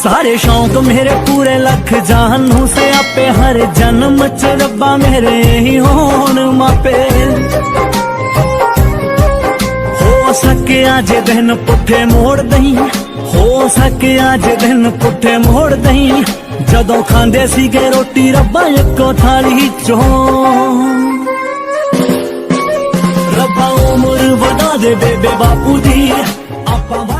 सारे शौक मेरे पूरे लख जानू से आपे हर जन्म च रब्बा मेरे ही होन मापे हो सके आज दिन पुठे मोड़ दई हो सके आज दिन पुठे मोड़ दई जदों खांदे सीगे रोटी रब्बा इक्को थाली चों रब्बा उम्र वधा दे बेबे बापू दी आपा